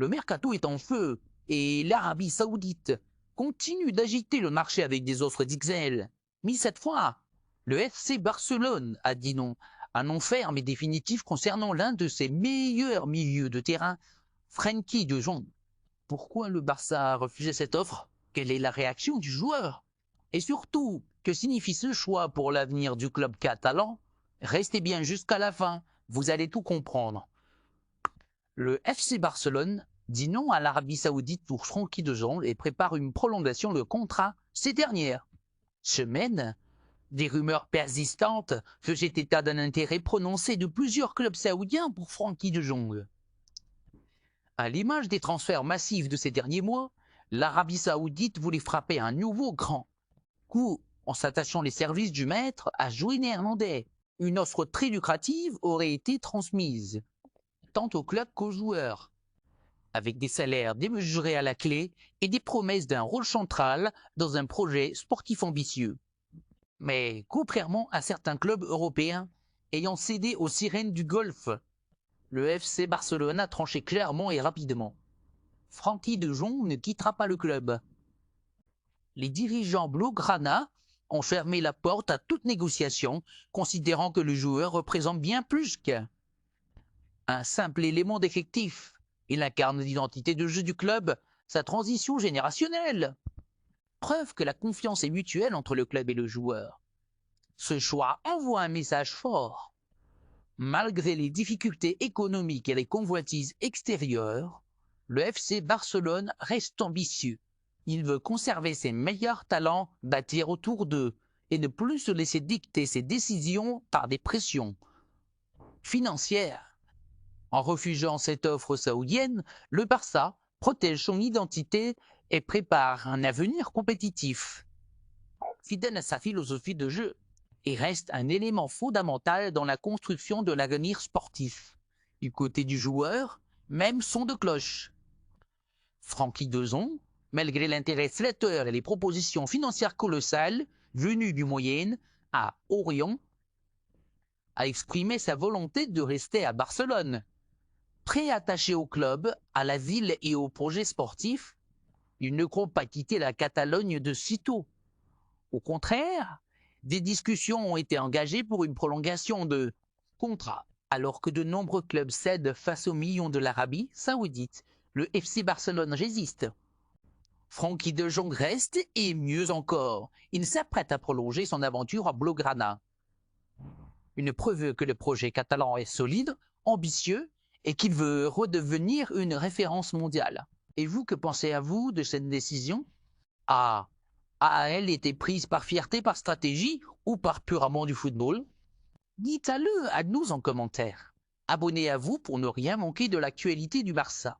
Le mercato est en feu et l'Arabie Saoudite continue d'agiter le marché avec des offres d'XL. Mais cette fois, le FC Barcelone a dit non. Un non ferme et définitif concernant l'un de ses meilleurs milieux de terrain, Frenkie de Jong. Pourquoi le Barça a refusé cette offre? Quelle est la réaction du joueur? Et surtout, que signifie ce choix pour l'avenir du club catalan? Restez bien jusqu'à la fin, vous allez tout comprendre. Le FC Barcelone dit non à l'Arabie Saoudite pour Frenkie de Jong et prépare une prolongation de contrat ces dernières semaines. Des rumeurs persistantes faisaient état d'un intérêt prononcé de plusieurs clubs saoudiens pour Frenkie de Jong. À l'image des transferts massifs de ces derniers mois, l'Arabie Saoudite voulait frapper un nouveau grand coup en s'attachant les services du maître à jouer néerlandais. Une offre très lucrative aurait été transmise, tant au club qu'aux joueurs, avec des salaires démesurés à la clé et des promesses d'un rôle central dans un projet sportif ambitieux. Mais contrairement à certains clubs européens ayant cédé aux sirènes du Golfe, le FC Barcelone a tranché clairement et rapidement. Frenkie de Jong ne quittera pas le club. Les dirigeants blaugrana ont fermé la porte à toute négociation, considérant que le joueur représente bien plus qu'un simple élément d'effectif. Il incarne l'identité de jeu du club, sa transition générationnelle. Preuve que la confiance est mutuelle entre le club et le joueur. Ce choix envoie un message fort. Malgré les difficultés économiques et les convoitises extérieures, le FC Barcelone reste ambitieux. Il veut conserver ses meilleurs talents, bâtir autour d'eux et ne plus se laisser dicter ses décisions par des pressions financières. En refusant cette offre saoudienne, le Barça protège son identité et prépare un avenir compétitif. Fidèle à sa philosophie de jeu, et reste un élément fondamental dans la construction de l'avenir sportif. Du côté du joueur, même son de cloche. Frenkie de Jong, malgré l'intérêt flatteur et les propositions financières colossales venues du Moyen à Orient, a exprimé sa volonté de rester à Barcelone. Très attaché au club, à la ville et au projet sportif, il ne compte pas quitter la Catalogne de sitôt. Au contraire, des discussions ont été engagées pour une prolongation de contrat. Alors que de nombreux clubs cèdent face aux millions de l'Arabie Saoudite, le FC Barcelone résiste. Frenkie de Jong reste et mieux encore, il s'apprête à prolonger son aventure à Blaugrana. Une preuve que le projet catalan est solide, ambitieux et qu'il veut redevenir une référence mondiale. Et vous, que pensez-vous de cette décision? A-elle été prise par fierté, par stratégie ou par pur amour du football? Dites-le à nous en commentaire. Abonnez-vous pour ne rien manquer de l'actualité du Barça.